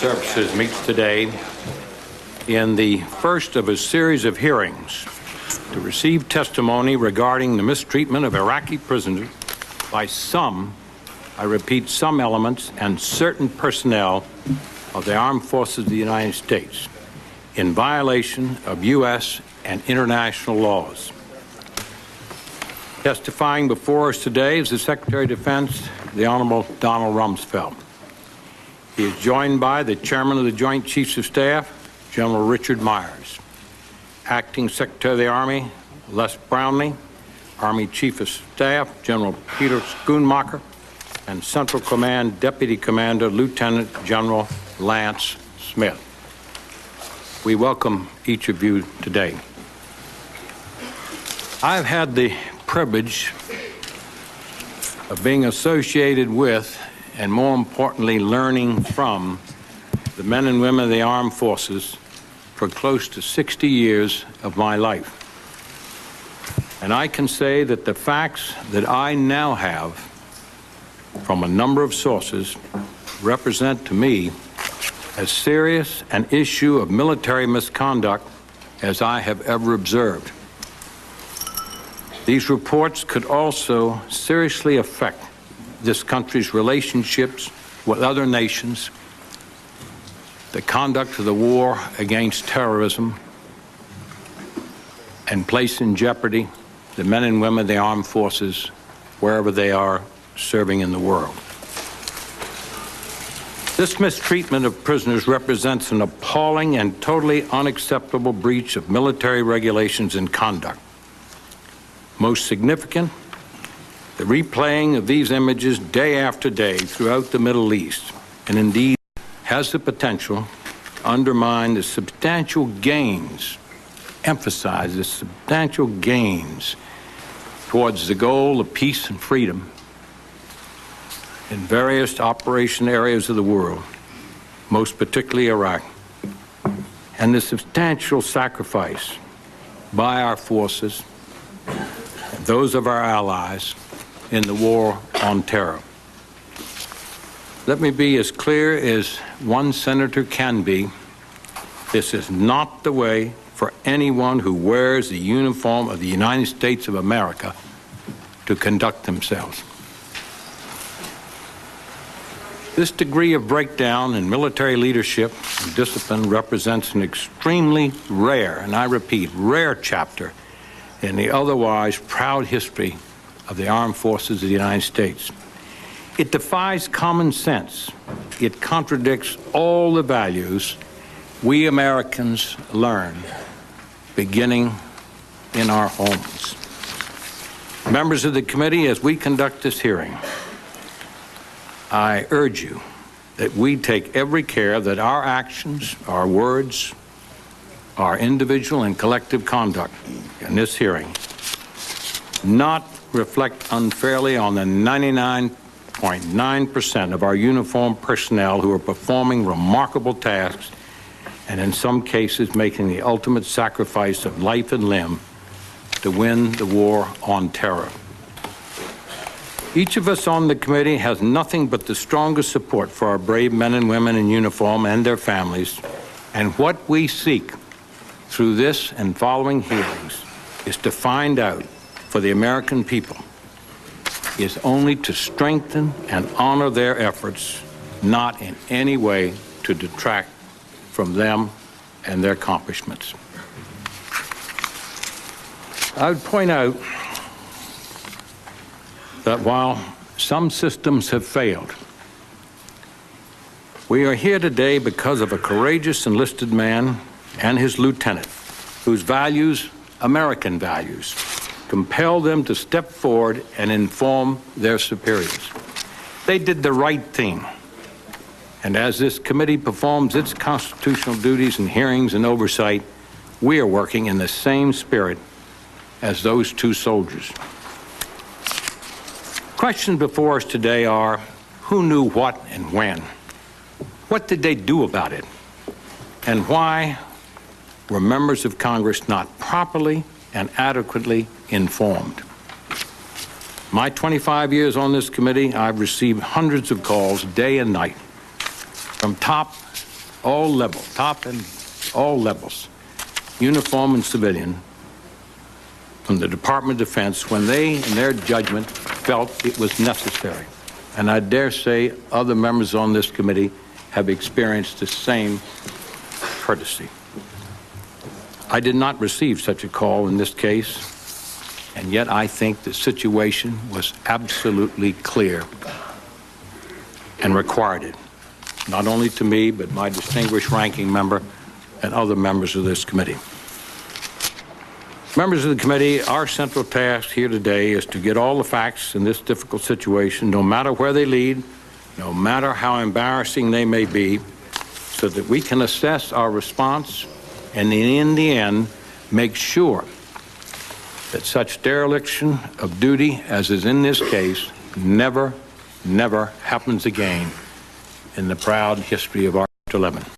Services meets today in the first of a series of hearings to receive testimony regarding the mistreatment of Iraqi prisoners by some, I repeat, some elements and certain personnel of the Armed Forces of the United States in violation of U.S. and international laws. Testifying before us today is the Secretary of Defense, the Honorable Donald Rumsfeld. He is joined by the Chairman of the Joint Chiefs of Staff, General Richard Myers, Acting Secretary of the Army, Les Brownlee, Army Chief of Staff, General Peter Schoonmaker, and Central Command Deputy Commander, Lieutenant General Lance Smith. We welcome each of you today. I've had the privilege of being associated with, and more importantly, learning from the men and women of the armed forces for close to 60 years of my life. And I can say that the facts that I now have from a number of sources represent to me as serious an issue of military misconduct as I have ever observed. These reports could also seriously affect this country's relationships with other nations, the conduct of the war against terrorism, and place in jeopardy the men and women of the armed forces wherever they are serving in the world. This mistreatment of prisoners represents an appalling and totally unacceptable breach of military regulations and conduct. Most significant, the replaying of these images day after day throughout the Middle East, and indeed has the potential to undermine the substantial gains, emphasize the substantial gains towards the goal of peace and freedom in various operation areas of the world, most particularly Iraq, and the substantial sacrifice by our forces, and those of our allies, in the war on terror. Let me be as clear as one senator can be. This is not the way for anyone who wears the uniform of the United States of America to conduct themselves. This degree of breakdown in military leadership and discipline represents an extremely rare, and I repeat, rare chapter in the otherwise proud history of the armed forces of the United States. It defies common sense. It contradicts all the values we Americans learn beginning in our homes. Members of the committee, as we conduct this hearing, I urge you that we take every care that our actions, our words, our individual and collective conduct in this hearing not reflect unfairly on the 99.9% of our uniformed personnel who are performing remarkable tasks and in some cases making the ultimate sacrifice of life and limb to win the war on terror. Each of us on the committee has nothing but the strongest support for our brave men and women in uniform and their families, and what we seek through this and following hearings is to find out for the American people is only to strengthen and honor their efforts, not in any way to detract from them and their accomplishments. I would point out that while some systems have failed, we are here today because of a courageous enlisted man and his lieutenant whose values, American values, compel them to step forward and inform their superiors. They did the right thing. And as this committee performs its constitutional duties and hearings and oversight, we are working in the same spirit as those two soldiers. Questions before us today are, who knew what and when? What did they do about it? And why were members of Congress not properly and adequately informed? My 25 years on this committee, I've received hundreds of calls day and night from top all levels, top and all levels, uniform and civilian, from the Department of Defense when they, in their judgment, felt it was necessary. And I dare say other members on this committee have experienced the same courtesy. I did not receive such a call in this case, and yet I think the situation was absolutely clear and required it, not only to me, but my distinguished ranking member and other members of this committee. Members of the committee, our central task here today is to get all the facts in this difficult situation, no matter where they lead, no matter how embarrassing they may be, so that we can assess our response and in the end, make sure that such dereliction of duty as is in this case never happens again in the proud history of our 11.